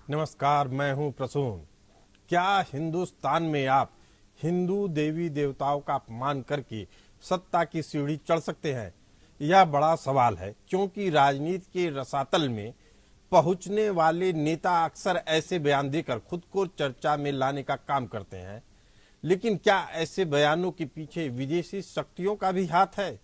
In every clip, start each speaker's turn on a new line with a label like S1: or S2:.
S1: नमस्कार, मैं हूं प्रसून। क्या हिंदुस्तान में आप हिंदू देवी देवताओं का अपमान करके सत्ता की सीढ़ी चढ़ सकते हैं? यह बड़ा सवाल है, क्योंकि राजनीति के रसातल में पहुंचने वाले नेता अक्सर ऐसे बयान देकर खुद को चर्चा में लाने का काम करते हैं। लेकिन क्या ऐसे बयानों के पीछे विदेशी शक्तियों का भी हाथ है?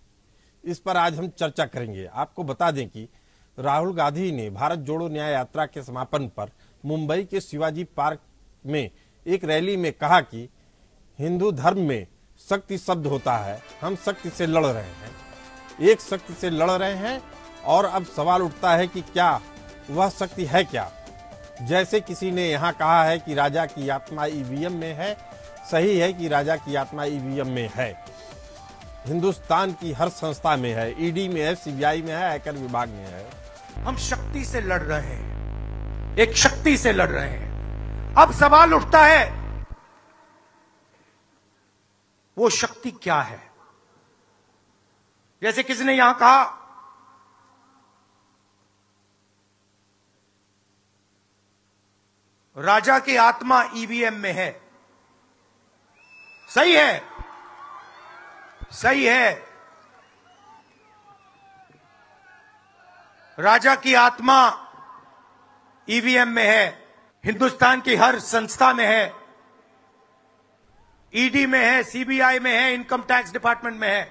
S1: इस पर आज हम चर्चा करेंगे। आपको बता दें कि राहुल गांधी ने भारत जोड़ो न्याय यात्रा के समापन पर मुंबई के शिवाजी पार्क में एक रैली में कहा कि हिंदू धर्म में शक्ति शब्द होता है, हम शक्ति से लड़ रहे हैं, एक शक्ति से लड़ रहे हैं। और अब सवाल उठता है कि क्या वह शक्ति है क्या? जैसे किसी ने यहाँ कहा है कि राजा की आत्मा ईवीएम में है। सही है कि राजा की आत्मा ईवीएम में है, हिंदुस्तान की हर संस्था में है, ईडी में है, सीबीआई में है, आयकर विभाग में है।
S2: हम शक्ति से लड़ रहे हैं, एक शक्ति से लड़ रहे हैं। अब सवाल उठता है, वो शक्ति क्या है? जैसे किसी ने यहां कहा, राजा की आत्मा ईवीएम में है। सही है, सही है। राजा की आत्मा ईवीएम में है, हिंदुस्तान की हर संस्था में है, ईडी में है, सीबीआई में है, इनकम टैक्स डिपार्टमेंट में है।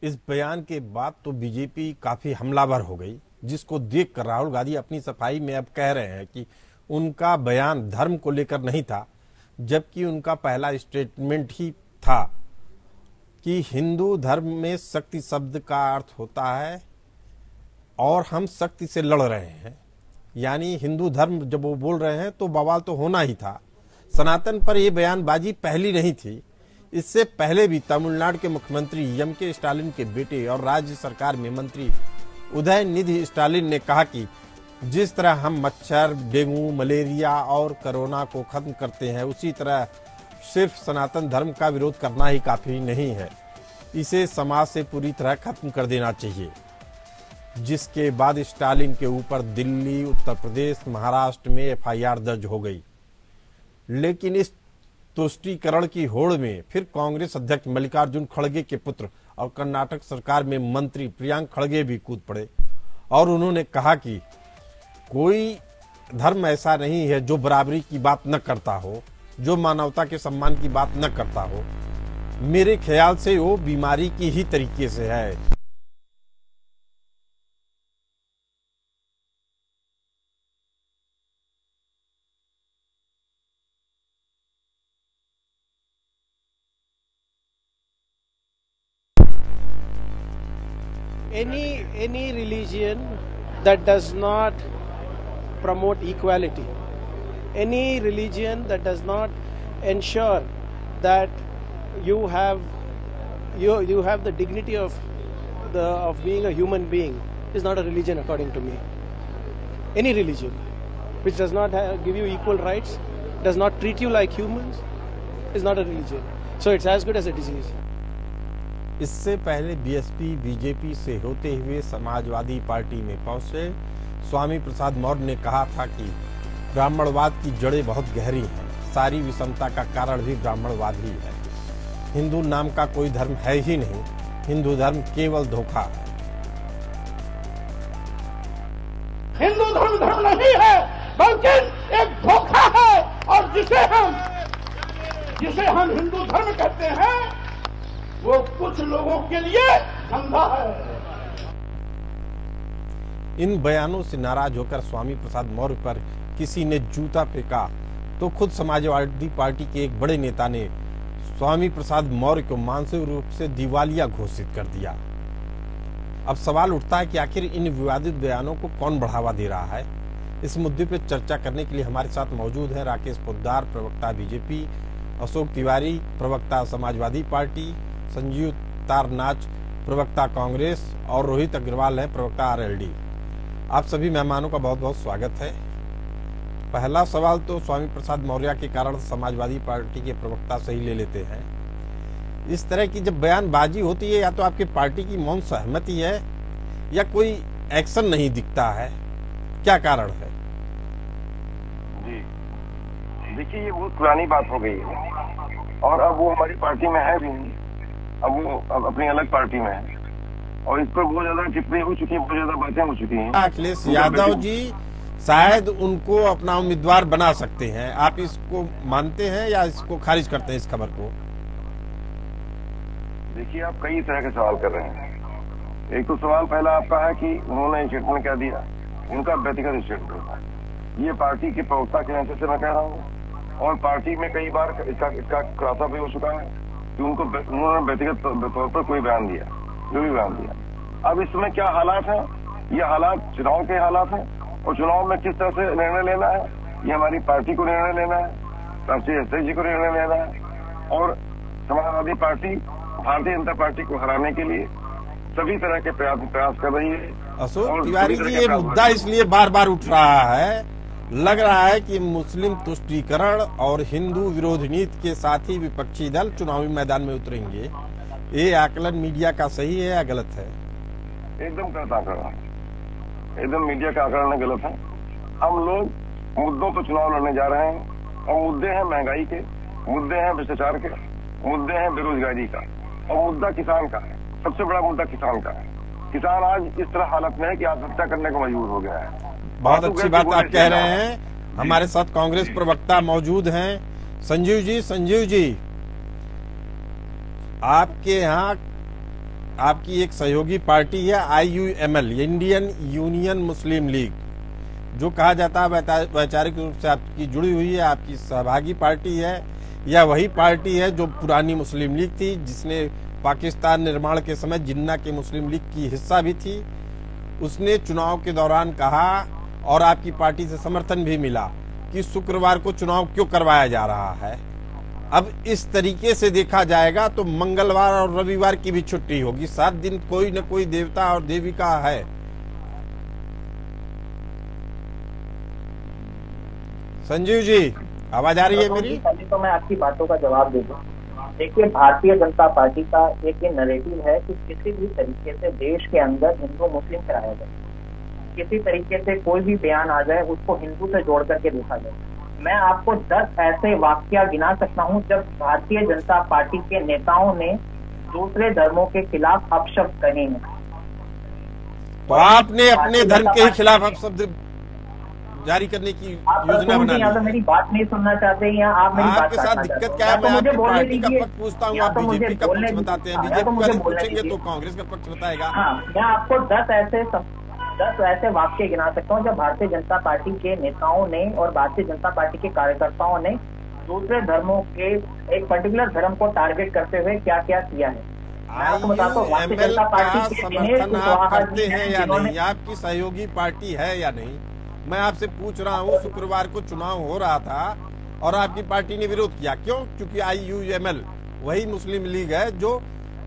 S1: इस बयान के बाद तो बीजेपी काफी हमलावर हो गई, जिसको देखकर राहुल गांधी अपनी सफाई में अब कह रहे हैं कि उनका बयान धर्म को लेकर नहीं था, जबकि उनका पहला स्टेटमेंट ही था कि हिंदू धर्म में शक्ति शब्द का अर्थ होता है और हम शक्ति से लड़ रहे हैं। यानी हिंदू धर्म जब वो बोल रहे हैं तो बवाल तो होना ही था। सनातन पर यह बयानबाजी पहली नहीं थी। इससे पहले भी तमिलनाडु के मुख्यमंत्री एम.के. स्टालिन के बेटे और राज्य सरकार में मंत्री उदयनिधि स्टालिन ने कहा कि जिस तरह हम मच्छर, डेंगू, मलेरिया और कोरोना को खत्म करते हैं, उसी तरह सिर्फ सनातन धर्म का विरोध करना ही काफी नहीं है, इसे समाज से पूरी तरह खत्म कर देना चाहिए। जिसके बाद स्टालिन के ऊपर दिल्ली, उत्तर प्रदेश, महाराष्ट्र में एफआईआर दर्ज हो गई। लेकिन इस तुष्टीकरण की होड़ में फिर कांग्रेस अध्यक्ष मल्लिकार्जुन खड़गे के पुत्र और कर्नाटक सरकार में मंत्री प्रियांक खड़गे भी कूद पड़े और उन्होंने कहा कि कोई धर्म ऐसा नहीं है जो बराबरी की बात न करता हो, जो मानवता के सम्मान की बात न करता हो। मेरे ख्याल से वो बीमारी की ही तरीके से है।
S3: Any religion that does not promote equality, any religion that does not ensure that you have the dignity of being a human being is not a religion according to me. Any religion which does not give you equal rights, does not treat you like humans, is not a religion. So it's as good as a disease.
S1: इससे पहले BSP BJP से होते हुए Samajwadi party में पहुंचे स्वामी प्रसाद मौर्य ने कहा था कि ब्राह्मणवाद की जड़ें बहुत गहरी हैं, सारी विषमता का कारण भी ब्राह्मणवाद ही है। हिंदू नाम का कोई धर्म है ही नहीं, हिंदू धर्म केवल धोखा है।
S4: हिंदू धर्म नहीं है, बल्कि एक धोखा है। और जिसे हम हिंदू धर्म कहते हैं, वो कुछ लोगों के लिए धंधा है।
S1: इन बयानों से नाराज होकर स्वामी प्रसाद मौर्य पर किसी ने जूता फेंका तो खुद समाजवादी पार्टी के एक बड़े नेता ने स्वामी प्रसाद मौर्य को मानसिक रूप से दिवालिया घोषित कर दिया। अब सवाल उठता है कि आखिर इन विवादित बयानों को कौन बढ़ावा दे रहा है? इस मुद्दे पर चर्चा करने के लिए हमारे साथ मौजूद है राकेश पोद्दार, प्रवक्ता बीजेपी, अशोक तिवारी, प्रवक्ता समाजवादी पार्टी, संजीव तारनाच, प्रवक्ता कांग्रेस और रोहित अग्रवाल है, प्रवक्ता आरएलडी। आप सभी मेहमानों का बहुत बहुत स्वागत है। पहला सवाल तो स्वामी प्रसाद मौर्य के कारण समाजवादी पार्टी के प्रवक्ता सही ले लेते हैं। इस तरह की जब बयानबाजी होती है, या तो आपकी पार्टी की मौन सहमति है या कोई एक्शन नहीं दिखता है, क्या कारण है?
S5: जी देखिए, ये बहुत पुरानी बात हो गई है और अब वो हमारी पार्टी में है भी नहीं। अब वो अपनी अलग पार्टी में है और इस पर बहुत ज्यादा टिप्पणी हो चुकी है, बहुत ज्यादा बातें हो चुकी हैं।
S1: अखिलेश यादव जी शायद उनको अपना उम्मीदवार बना सकते हैं, आप इसको मानते हैं या इसको खारिज करते हैं इस खबर को?
S5: देखिए, आप कई तरह के सवाल कर रहे हैं। एक तो सवाल पहला आपका है कि उन्होंने स्टेटमेंट क्या दिया, उनका व्यक्तिगत स्टेटमेंट था। ये पार्टी के प्रवक्ता के नाते से मैं कह रहा हूँ और पार्टी में कई बार इसका खुलासा भी हो चुका है कि उन्होंने व्यक्तिगत तौर पर कोई बयान दिया, जो भी बयान दिया। अब इस समय क्या हालात है, ये हालात चुनाव के हालात हैं और चुनाव में किस तरह से निर्णय लेना है, ये हमारी पार्टी को निर्णय लेना है, राष्ट्रीय अध्यक्ष जी को निर्णय लेना है और समाजवादी पार्टी भारतीय जनता पार्टी को हराने के लिए सभी तरह के प्रयास कर रही है।
S1: अशोक तिवारी जी, ये मुद्दा इसलिए बार बार उठ रहा है, लग रहा है कि मुस्लिम तुष्टीकरण और हिंदू विरोधी नीति के साथ ही विपक्षी दल चुनावी मैदान में उतरेंगे। ये आकलन मीडिया का सही है या गलत है?
S5: एकदम गलत आकलन है, एकदम मीडिया का आकलन गलत है। हम लोग मुद्दों पर चुनाव लड़ने जा रहे हैं और मुद्दे हैं महंगाई के, मुद्दे हैं भ्रष्टाचार के, मुद्दे हैं बेरोजगारी का और मुद्दा किसान का है। सबसे बड़ा मुद्दा किसान का है। किसान आज इस तरह हालत में है कि आत्महत्या करने को मजबूर हो गया है।
S1: बहुत अच्छी बात आप कह रहे हैं। हमारे साथ कांग्रेस प्रवक्ता मौजूद हैं, संजीव जी। संजीव जी, आपके यहाँ आपकी एक सहयोगी पार्टी है IUML, इंडियन यूनियन मुस्लिम लीग, जो कहा जाता है वैचारिक रूप से आपकी जुड़ी हुई है, आपकी सहभागी पार्टी है, या वही पार्टी है जो पुरानी मुस्लिम लीग थी, जिसने पाकिस्तान निर्माण के समय जिन्ना के मुस्लिम लीग की हिस्सा भी थी। उसने चुनाव के दौरान कहा और आपकी पार्टी से समर्थन भी मिला कि शुक्रवार को चुनाव क्यों करवाया जा रहा है। अब इस तरीके से देखा जाएगा तो मंगलवार और रविवार की भी छुट्टी होगी, 7 दिन कोई न कोई देवता और देविका है। संजीव जी, आवाज आ रही है मेरी?
S6: पहले तो मैं आपकी बातों का जवाब दे दूं। देखिए, भारतीय जनता पार्टी का एक नैरेटिव है कि किसी भी तरीके से देश के अंदर हिंदू मुस्लिम कराया जाए, किसी तरीके से कोई भी बयान आ जाए उसको हिंदू से जोड़ करके देखा जाए। मैं आपको 10 ऐसे वाक्य गिना सकता हूं जब भारतीय जनता पार्टी के नेताओं ने दूसरे धर्मों के खिलाफ अपशब्द कहे हैं।
S1: तो आपने अपने धर्म के खिलाफ अपशब्द जारी करने की योजना बना ली।
S6: या तो मेरी बात नहीं सुनना चाहते हैं या आप मेरी बात
S1: आपके साथ दिक्कत क्या है? मैं आपकी पार्टी का पक्ष पूछता हूँ, आप बीजेपी का पक्ष बताते हैं, बीजेपी का नहीं पूछेंगे तो कांग्रेस का पक्ष बताएगा।
S6: हाँ, मैं आपको 10 ऐसे वाक्य गिना सकता हूँ जब भारतीय जनता पार्टी के नेताओं ने और भारतीय जनता पार्टी के कार्यकर्ताओं ने दूसरे धर्मों के एक पर्टिकुलर धर्म को टारगेट करते हुए क्या क्या किया है। मैं आपको बताता हूँ, भारतीय जनता पार्टी के
S1: समर्थन आप करते हैं या नहीं? आपकी सहयोगी पार्टी है या नहीं? मैं आपसे पूछ रहा हूँ। शुक्रवार को चुनाव हो रहा था और आपकी पार्टी ने विरोध किया, क्यों? क्योंकि IUML वही मुस्लिम लीग है जो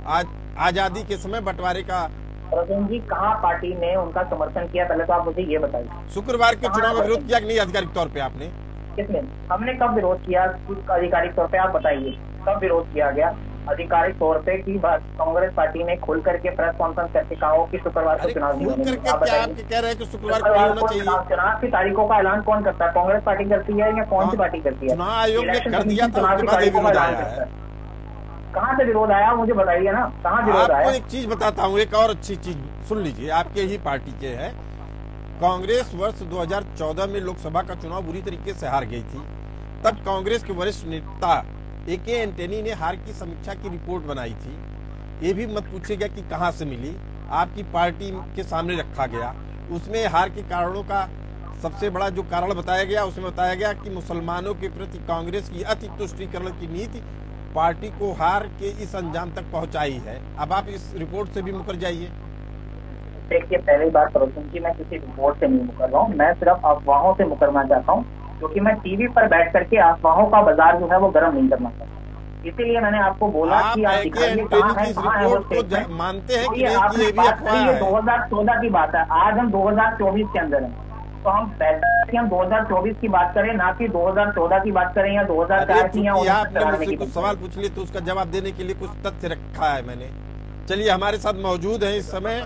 S1: आज आजादी के समय बंटवारे का।
S6: प्रवीण जी, कहाँ पार्टी ने उनका समर्थन किया, पहले तो आप मुझे ये बताइए।
S1: शुक्रवार के चुनाव में विरोध किया कि नहीं आधिकारिक तौर पे आपने?
S6: किसने? हमने कब विरोध किया आधिकारिक तौर पे? आप बताइए कब विरोध किया गया आधिकारिक तौर पे? कि कांग्रेस पार्टी ने खुल करके प्रेस कॉन्फ्रेंस करके कहा हो कि शुक्रवार को चुनाव नहीं होने।
S1: आप कह रहे हैं कि शुक्रवार को होना चाहिए।
S6: चुनाव की तारीखों का ऐलान कौन करता है? कांग्रेस पार्टी करती है या कौन सी पार्टी करती है?
S1: चुनाव आयोग ने कर दिया था,
S6: चुनाव की तारीखों का ऐलान करता है। कहाँ से विरोध आया मुझे बताइए ना, कहाँ विरोध आया?
S1: आपको एक चीज बताता हूँ, एक और अच्छी चीज सुन लीजिए। आपके ही पार्टी के है, कांग्रेस वर्ष 2014 में लोकसभा का चुनाव बुरी तरीके से हार गई थी। तब कांग्रेस के वरिष्ठ नेता AK एंटनी ने हार की समीक्षा की रिपोर्ट बनाई थी। ये भी मत पूछिएगा कि कहां से मिली, आपकी पार्टी के सामने रखा गया। उसमें हार के कारणों का सबसे बड़ा जो कारण बताया गया, उसमें बताया गया कि मुसलमानों के प्रति कांग्रेस की अति तुष्टीकरण की नीति पार्टी को हार के इस अंजाम तक पहुंचाई है। अब आप इस रिपोर्ट से भी मुकर जाइए।
S6: देखिए, पहली बात प्रवीण जी, मैं किसी रिपोर्ट से नहीं मुकर रहा हूँ, मैं सिर्फ अफवाहों से मुकरना चाहता हूँ, क्योंकि मैं टीवी पर बैठ करके अफवाहों का बाजार जो है वो गर्म नहीं करना चाहता। इसीलिए मैंने आपको बोला कि आप दिखाइए कहाँ है वो स्टेटमेंट।
S1: मानते हैं कि
S6: ये 2014 की बात है, आज हम 2024 के अंदर हैं, तो हम हम 2024 की बात करें, ना कि 2014 की बात करें या 2004 की।
S1: आपने कुछ सवाल पूछ लिए तो उसका जवाब देने के लिए कुछ तथ्य रखा है मैंने। चलिए, हमारे साथ मौजूद है इस समय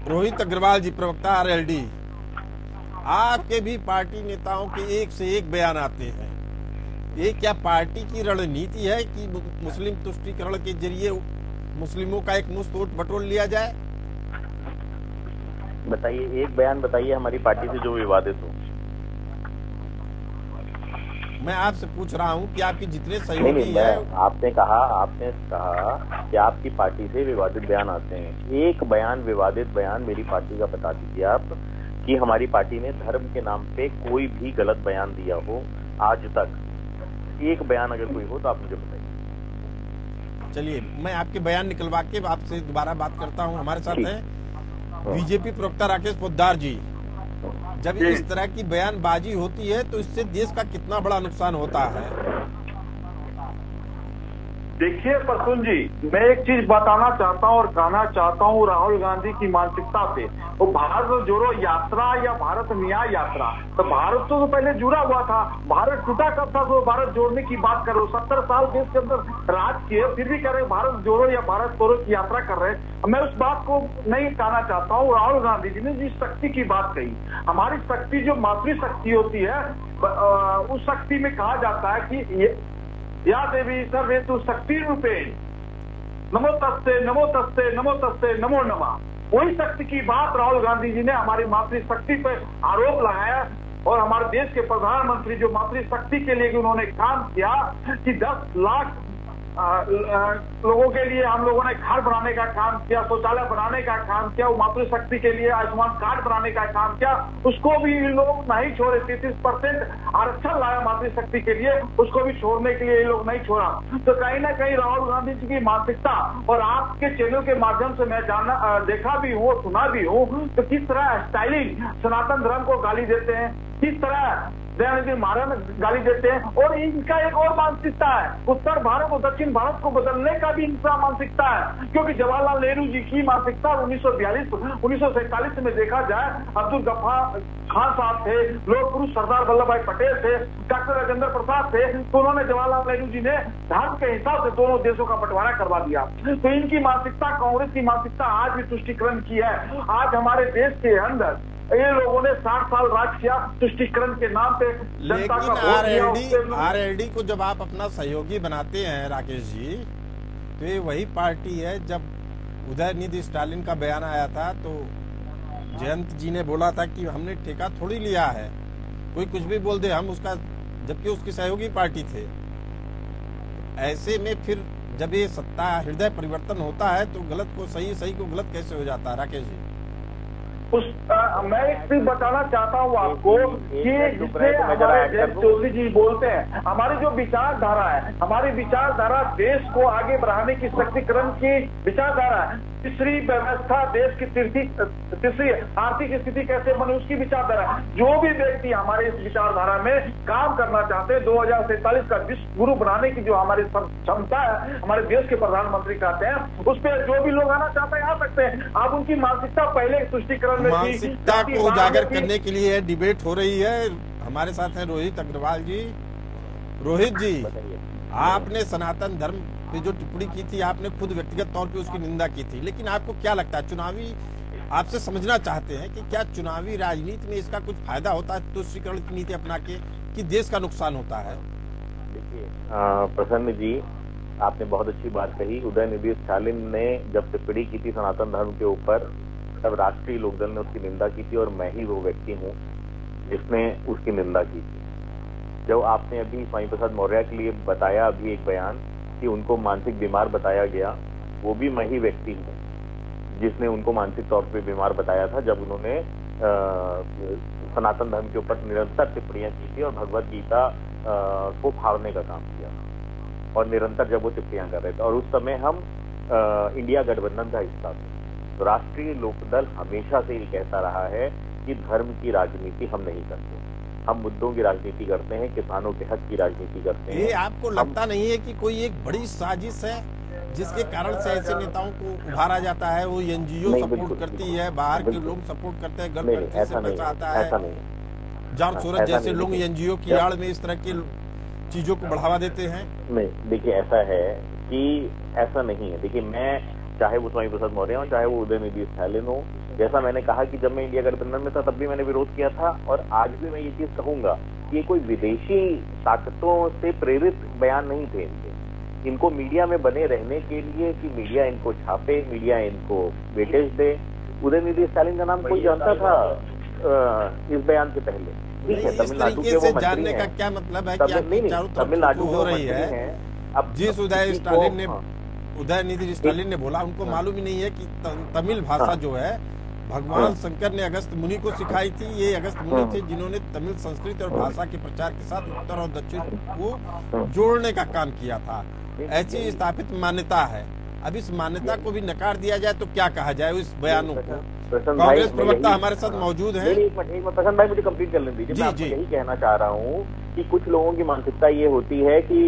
S1: रोहित अग्रवाल जी, प्रवक्ता RLD। आपके भी पार्टी नेताओं के एक से एक बयान आते हैं। ये क्या पार्टी की रणनीति है कि मुस्लिम तुष्टीकरण के जरिए मुस्लिमों का एक मुश्त वोट बटोर लिया जाए?
S7: बताइए, एक बयान बताइए हमारी पार्टी से जो विवादित हो।
S1: मैं आपसे पूछ रहा हूं कि आपके जितने सहयोगी हैं।
S7: आपने कहा कि आपकी पार्टी से विवादित बयान आते हैं। एक बयान, विवादित बयान मेरी पार्टी का बता दीजिए आप कि हमारी पार्टी ने धर्म के नाम पे कोई भी गलत बयान दिया हो आज तक। एक बयान अगर कोई हो तो आप मुझे बताइए।
S1: चलिए, मैं आपके बयान निकलवा के आपसे दोबारा बात करता हूं। हमारे साथ हैं बीजेपी प्रवक्ता राकेश पोद्दार जी। जब इस तरह की बयानबाजी होती है तो इससे देश का कितना बड़ा नुकसान होता है?
S4: देखिए प्रसून जी, मैं एक चीज बताना चाहता हूँ और कहना चाहता हूँ राहुल गांधी की मानसिकता से। वो भारत जोड़ो यात्रा या भारत न्याय यात्रा, तो भारत तो पहले जुड़ा हुआ था। भारत टूटा कब था तो भारत जोड़ने की बात कर रहे हो। 70 साल देश के अंदर राज किए, फिर भी कह रहे भारत जोड़ो या भारत तोड़ो की यात्रा कर रहे हैं। मैं उस बात को नहीं कहना चाहता हूँ। राहुल गांधी जी ने जिस शक्ति की बात कही, हमारी शक्ति जो मातृ शक्ति होती है, उस शक्ति में कहा जाता है कि या देवी सर्वेतु शक्ति रूपे नमो तस्ते नमो तस्ते नमो तस्ते नमो नमः। वही शक्ति की बात राहुल गांधी जी ने हमारी मातृ शक्ति पर आरोप लगाया। और हमारे देश के प्रधानमंत्री जो मातृ शक्ति के लिए उन्होंने काम किया कि 10 लाख लोगों के लिए हम लोगों ने घर बनाने का काम किया, शौचालय बनाने का काम किया, वो मातृशक्ति के लिए आयुष्मान कार्ड बनाने का काम किया, उसको भी लोग नहीं छोड़े। 33% आरक्षण लाया मातृशक्ति के लिए, उसको भी छोड़ने के लिए ये लोग नहीं छोड़ा। तो कहीं ना कहीं राहुल गांधी जी की मानसिकता, और आपके चैनल के माध्यम से मैं देखा भी हूँ, सुना भी हूँ, तो किस तरह स्टाइलिंग सनातन धर्म को गाली देते हैं, किस तरह दयानिधि महाराज गाली देते हैं। और इनका एक और मानसिकता है, उत्तर भारत और दक्षिण भारत को बदलने का भी इनका मानसिकता है। क्योंकि जवाहरलाल नेहरू जी की मानसिकता 1947 में देखा जाए, अब्दुल गफ्फार खान साहब थे, लोक पुरुष सरदार वल्लभ भाई पटेल थे, डॉक्टर राजेंद्र प्रसाद थे, तो उन्होंने जवाहरलाल नेहरू जी ने धर्म के हिसाब से दोनों देशों का बंटवारा करवा दिया। तो इनकी मानसिकता, कांग्रेस की मानसिकता आज भी तुष्टीकरण की है। आज हमारे देश के अंदर ये लोगों ने 60 साल राज किया तुष्टीकरण के नाम पे।
S1: लेकिन आरएलडी को जब आप अपना सहयोगी बनाते हैं राकेश जी, तो ये वही पार्टी है। जब उदयनिधि स्टालिन का बयान आया था तो जयंत जी ने बोला था कि हमने ठेका थोड़ी लिया है, कोई कुछ भी बोल दे हम उसका, जबकि उसकी सहयोगी पार्टी थे। ऐसे में फिर जब ये सत्ता हृदय परिवर्तन होता है तो गलत को सही, सही को गलत कैसे हो जाता है राकेश जी?
S4: मैं एक चीज बताना चाहता हूँ आपको कि जिससे हमारे जयंत चौधरी जी बोलते हैं, हमारी जो विचारधारा है, हमारी विचारधारा देश को आगे बढ़ाने की, सशक्तिकरण की विचारधारा है। तीसरी व्यवस्था, देश की तीसरी आर्थिक स्थिति कैसे बने, उसकी विचारधारा। जो भी व्यक्ति हमारे इस विचारधारा में काम करना चाहते हैं, 2047 का विश्व गुरु बनाने की जो हमारी क्षमता है, हमारे देश के प्रधानमंत्री कहते हैं, उस पर जो भी लोग आना चाहते हैं आ सकते हैं। आप उनकी मानसिकता पहले तुष्टीकरण में,
S1: मानसिकता को उजागर करने के लिए डिबेट हो रही है। हमारे साथ हैं रोहित अग्रवाल जी। रोहित जी, आपने सनातन धर्म पे जो टिप्पणी की थी, आपने खुद व्यक्तिगत तौर पे उसकी निंदा की थी, लेकिन आपको क्या लगता है, चुनावी, आपसे समझना चाहते हैं कि क्या चुनावी राजनीति में इसका कुछ फायदा होता है तुष्टीकरण की नीति अपना के, कि देश का नुकसान होता है?
S7: देखिए प्रसन्न जी, आपने बहुत अच्छी बात कही। उदयनिधि स्टालिन ने जब टिप्पणी की थी सनातन धर्म के ऊपर, तब राष्ट्रीय लोकदल ने उसकी निंदा की थी, और मैं ही वो व्यक्ति हूँ जिसने उसकी निंदा की थी। जब आपने अभी स्वामी प्रसाद मौर्य के लिए बताया अभी एक बयान कि उनको मानसिक बीमार बताया गया, वो भी मैं ही व्यक्ति हूँ जिसने उनको मानसिक तौर पे बीमार बताया था, जब उन्होंने सनातन धर्म के ऊपर निरंतर टिप्पणियां की थी और भगवत गीता को फाड़ने का काम किया, और निरंतर जब वो टिप्पणियां कर रहे थे। और उस समय हम इंडिया गठबंधन का हिस्सा थे। तो राष्ट्रीय लोकदल हमेशा से ये कहता रहा है कि धर्म की राजनीति हम नहीं करते, हम मुद्दों की राजनीति करते हैं, किसानों के हक की राजनीति करते हैं।
S1: ये आपको लगता नहीं है कि कोई एक बड़ी साजिश है जिसके कारण से ऐसे नेताओं को उभारा जाता है? वो एनजीओ सपोर्ट करती है, बाहर के लोग सपोर्ट करते हैं, गठबंधन से पैसा आता है, जॉर्ज सोरोस जैसे लोग एनजीओ की आड़ में इस तरह की चीजों को बढ़ावा देते हैं।
S7: नहीं, देखिए ऐसा है कि ऐसा नहीं है। देखिए मैं, चाहे वो स्वामी प्रसाद मौर्य हो, चाहे वो उदयनिधि स्टालिन हो, जैसा मैंने कहा कि जब मैं इंडिया गठबंधन में था तब भी मैंने विरोध किया था, और आज भी मैं ये चीज कहूंगा कि ये कोई विदेशी ताकतों से प्रेरित बयान नहीं थे इनको मीडिया में बने रहने के लिए कि मीडिया इनको छापे, मीडिया इनको वेटेज दे। उदयनिधि स्टालिन का नाम कोई जानता था इस बयान से पहले? ठीक है, तमिलनाडु के वो
S1: जानने का क्या मतलब है कि
S7: तमिलनाडु
S1: हो रही है। अब जिस उदयनिधि स्टालिन ने बोला, उनको मालूम ही नहीं है कि तमिल भाषा जो है भगवान शंकर ने अगस्त मुनि को सिखाई थी। ये अगस्त मुनि थे जिन्होंने तमिल संस्कृति और भाषा के प्रचार के साथ उत्तर और दक्षिण को जोड़ने का काम किया था। ऐसी स्थापित मान्यता है। अब इस मान्यता को भी नकार दिया जाए तो क्या कहा जाए इस बयानों को? कांग्रेस प्रवक्ता हमारे साथ मौजूद है।
S7: प्रसन्न भाई मुझे कंप्लीट कर लेने दीजिए। मैं यही कहना चाह रहा हूँ कि कुछ लोगों की मानसिकता ये होती है कि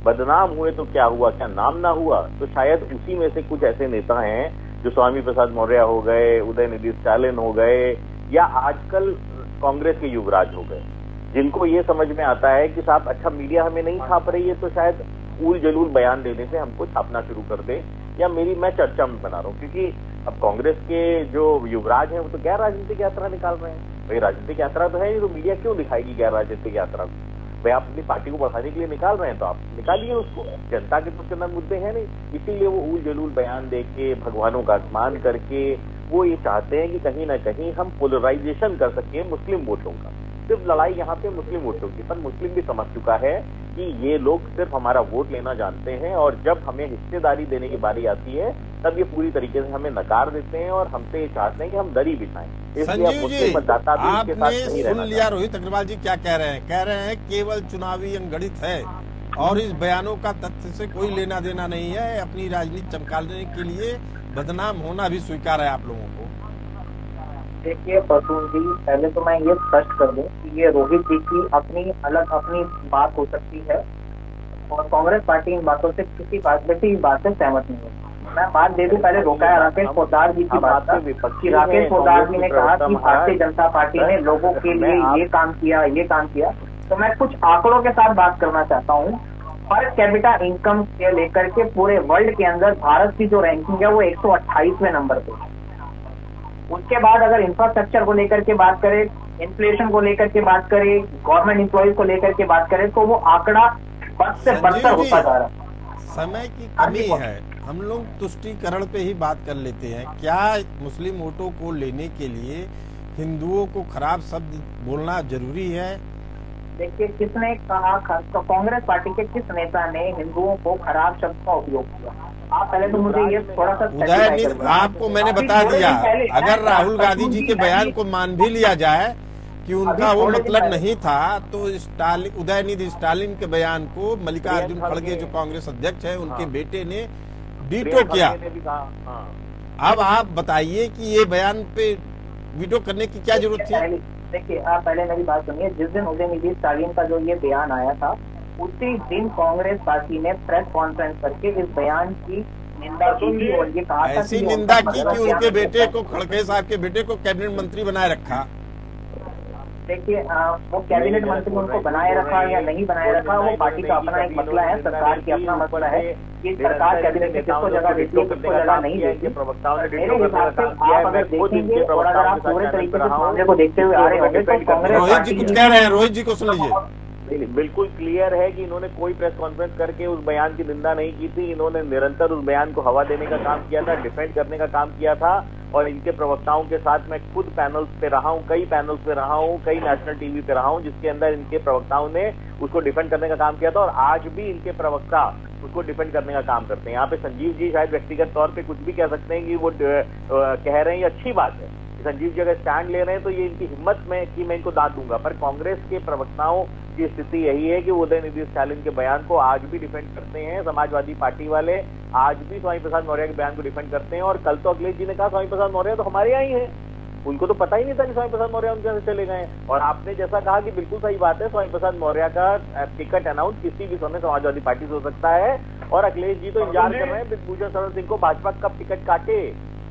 S7: बदनाम हुए तो क्या हुआ, क्या नाम ना हुआ। तो शायद उसी में से कुछ ऐसे नेता हैं जो स्वामी प्रसाद मौर्य हो गए, उदयनिधि स्टालिन हो गए, या आजकल कांग्रेस के युवराज हो गए, जिनको ये समझ में आता है कि साहब अच्छा मीडिया हमें नहीं छाप रही है तो शायद उल जलूल बयान देने से हमको छापना शुरू कर दे। या मैं चर्चा में बना रहा हूँ, क्योंकि अब कांग्रेस के जो युवराज हैं वो तो गैर राजनीतिक यात्रा निकाल रहे हैं। भाई राजनीतिक यात्रा तो है, तो मीडिया क्यों दिखाएगी गैर राजनीतिक यात्रा को? भाई आप अपनी पार्टी को बढ़ाने के लिए निकाल रहे हैं तो आप निकालिए उसको। जनता के तो उसके अंदर मुद्दे हैं नहीं, इसीलिए वो उल जलूल बयान दे के, भगवानों का अपमान करके वो ये चाहते हैं कि कहीं ना कहीं हम पोलराइजेशन कर सके मुस्लिम वोटों का। सिर्फ लड़ाई यहाँ पे मुस्लिम वोटों की, पर मुस्लिम भी समझ चुका है कि ये लोग सिर्फ हमारा वोट लेना जानते हैं, और जब हमें हिस्सेदारी देने की बारी आती है तब ये पूरी तरीके से हमें नकार देते हैं और हमसे ये चाहते हैं कि हम दरी बिछाएं।
S1: संजीव जी, आपने सुन लिया रोहित अग्रवाल जी क्या कह रहे हैं? कह रहे हैं केवल चुनावी अंगणित है और इस बयानों का तथ्य से कोई लेना देना नहीं है। अपनी राजनीति चमकाने के लिए बदनाम होना भी स्वीकार है आप लोगों को।
S6: देखिए प्रसून जी, पहले तो मैं ये स्पष्ट कर दूं कि ये रोहित जी की अपनी बात हो सकती है और कांग्रेस पार्टी इन बातों से किसी बात से सहमत नहीं है। मैं बात दे दूं, पहले रोकाया राकेश पोद्दार जी की बात था कि राकेश पोद्दार जी ने कहा कि भारतीय जनता पार्टी ने लोगों के लिए ये काम किया। तो मैं कुछ आंकड़ों के साथ बात करना चाहता हूँ। पर कैपिटा इनकम से लेकर के पूरे वर्ल्ड के अंदर भारत की जो रैंकिंग है वो 128वें नंबर पे। उसके बाद अगर इंफ्रास्ट्रक्चर को लेकर के बात करें, इन्फ्लेशन को लेकर के बात करें, गवर्नमेंट एम्प्लॉइज को लेकर के बात करें, तो वो आंकड़ा बद से बदतर होता जा रहा है।
S1: समय की कमी है, हम लोग तुष्टीकरण पे ही बात कर लेते हैं। क्या मुस्लिम वोटों को लेने के लिए हिंदुओं को खराब शब्द बोलना जरूरी है?
S6: देखिए, किसने कहा? कांग्रेस पार्टी के किस नेता ने हिंदुओं को खराब शब्द का उपयोग किया? आप पहले तो मुझे ये थोड़ा सा
S1: आपको मैंने बता दिया। अगर राहुल गांधी जी के बयान को मान भी लिया जाए कि उनका वो मतलब नहीं था, तो उदयनिधि स्टालिन के बयान को मल्लिकार्जुन खड़गे जो कांग्रेस अध्यक्ष है उनके बेटे ने वीटो किया। अब आप बताइए कि ये बयान पे वीटो करने की क्या जरूरत थी?
S6: देखिए, आप पहले मेरी बात सुनिए। जिस दिन उदयनिधि स्टालिन का जो ये बयान आया था, उसी दिन कांग्रेस पार्टी ने प्रेस कॉन्फ्रेंस करके इस बयान की निंदा की थी और ये कहा था
S1: ऐसी निंदा की कि उनके बेटे को, खड़गे साहब के बेटे को कैबिनेट मंत्री बनाए रखा।
S6: देखिए, वो कैबिनेट मंत्री उनको बनाए रखा या नहीं बनाए रखा, वो पार्टी का अपना एक मसला है, सरकार की अपना मसला है कि सरकार कैबिनेट में किसको जगह देती है, किसको जगह नहीं देती। मेरे हिसाब से आप अगर देखेंगे और अगर आप पूरे तरीके से मामले को देखते हुए आ रहे होंगे तो कांग्रेस
S1: रोहित जी कुछ कह रहे हैं, रोहित जी को सुन लीजिए।
S7: बिल्कुल क्लियर है कि इन्होंने कोई प्रेस कॉन्फ्रेंस करके उस बयान की निंदा नहीं की थी। इन्होंने निरंतर उस बयान को हवा देने का काम किया था, डिफेंड करने का काम किया था। और इनके प्रवक्ताओं के साथ मैं खुद पैनल्स पे रहा हूं, कई पैनल्स पे रहा हूं, कई नेशनल टीवी पे रहा हूं, जिसके अंदर इनके प्रवक्ताओं ने उसको डिफेंड करने का काम किया था। और आज भी इनके प्रवक्ता उसको डिफेंड करने का काम करते हैं। यहाँ पे संजीव जी शायद व्यक्तिगत तौर पे कुछ भी कह सकते हैं कि वो कह रहे हैं, ये अच्छी बात है। संजीव जी अगर स्टैंड ले रहे हैं तो ये इनकी हिम्मत में कि मैं इनको दाद दूंगा। पर कांग्रेस के प्रवक्ताओं की स्थिति यही है कि उदयनिधि स्टालिन के बयान को आज भी डिफेंड करते हैं। समाजवादी पार्टी वाले आज भी स्वामी प्रसाद मौर्य के बयान को डिफेंड करते हैं। और कल तो अखिलेश जी ने कहा स्वामी प्रसाद मौर्य तो हमारे यहाँ ही है, उनको तो पता ही नहीं था कि स्वामी प्रसाद मौर्य उनके यहाँ से चले गए। और आपने जैसा कहा कि बिल्कुल सही बात है, स्वामी प्रसाद मौर्य का टिकट अनाउंस किसी भी समय समाजवादी पार्टी से हो सकता है। और अखिलेश जी तो इंतजार कर रहे हैं ब्रिजभूषण शरण सिंह को भाजपा कब टिकट काटे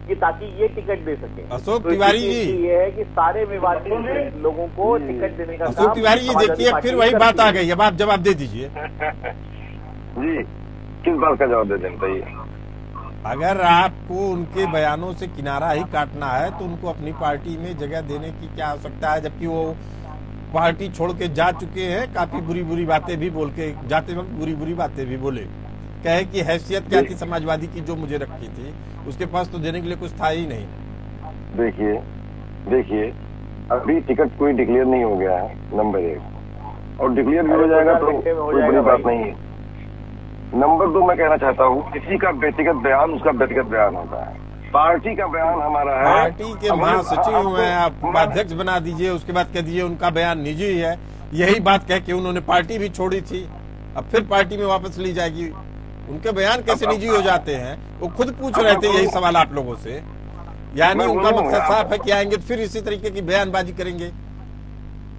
S7: कि ताकि ये टिकट दे सके।
S1: अशोक तिवारी जी,
S7: ये है कि सारे विवादित लोगों को टिकट देने का।
S1: अशोक तिवारी जी देखिए, फिर वही बात आ गई। अब आप जवाब दे दीजिए।
S5: जी, किस बात का जवाब दे दें बताइए?
S1: अगर आपको उनके बयानों से किनारा ही काटना है तो उनको अपनी पार्टी में जगह देने की क्या आवश्यकता है, जबकि वो पार्टी छोड़ के जा चुके हैं। काफी बुरी बुरी बातें भी बोल के जाते वक्त बुरी बुरी बातें भी बोले, कहे कि हैसियत क्या थी समाजवादी की जो मुझे रखी थी, उसके पास तो देने के लिए कुछ था ही नहीं।
S5: देखिए अभी टिकट कोई डिक्लेयर नहीं हो गया है, नंबर 1, और डिक्लेयर भी हो जाएगा तो कोई बड़ी बात नहीं है। नंबर 2, मैं कहना चाहता हूँ किसी का व्यक्तिगत बयान उसका व्यक्तिगत बयान होता है, पार्टी का बयान हमारा है।
S1: पार्टी के महासचिव हैं, आप उपाध्यक्ष बना दीजिए, उसके बाद कह दीजिए उनका बयान निजी है। यही बात कह के उन्होंने पार्टी भी छोड़ी थी, अब फिर पार्टी में वापस ली जाएगी। उनके बयान कैसे निजी हो जाते हैं? वो खुद पूछ रहे थे यही सवाल आप लोगों से। यानी उनका मकसद साफ है कि आएंगे फिर इसी तरीके की बयानबाजी करेंगे।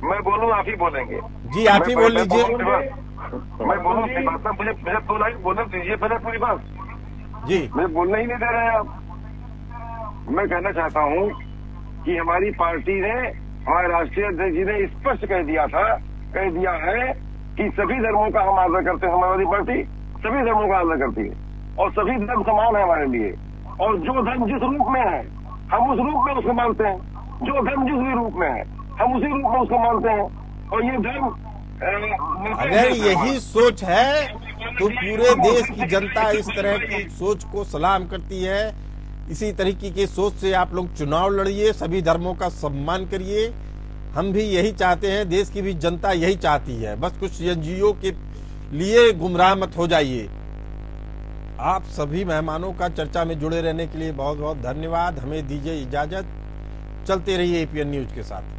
S5: मैं बोलूँ आप ही बोलेंगे?
S1: जी आप ही बोल लीजिए।
S5: मैं बोलूँ मुझे 2 लाइन बोलने दीजिए पहले पूरी बात।
S1: जी
S5: मुझे बोलना ही नहीं दे रहे हैं आप। मैं कहना चाहता हूँ कि हमारी पार्टी ने, हमारे राष्ट्रीय अध्यक्ष जी ने स्पष्ट कह दिया है कि सभी धर्मों का हम आदर करते हैं। समाजवादी पार्टी सभी धर्मों का आदर करती है और सभी धर्म समान है हमारे लिए, और जो धर्म जिस रूप में है हम उस रूप में उसको मानते हैं, जो धर्म जिस भी रूप में है हम उसी रूप में उसको मानते हैं। और ये धर्म
S1: अगर यही सोच है तो पूरे देश की जनता इस तरह की सोच को सलाम करती है। इसी तरीके की सोच से आप लोग चुनाव लड़िए, सभी धर्मों का सम्मान करिए। हम भी यही चाहते हैं, देश की भी जनता यही चाहती है। बस कुछ एनजीओ के लिए गुमराह मत हो जाइए। आप सभी मेहमानों का चर्चा में जुड़े रहने के लिए बहुत बहुत धन्यवाद। हमें दीजिए इजाजत, चलते रहिए एपीएन न्यूज के साथ।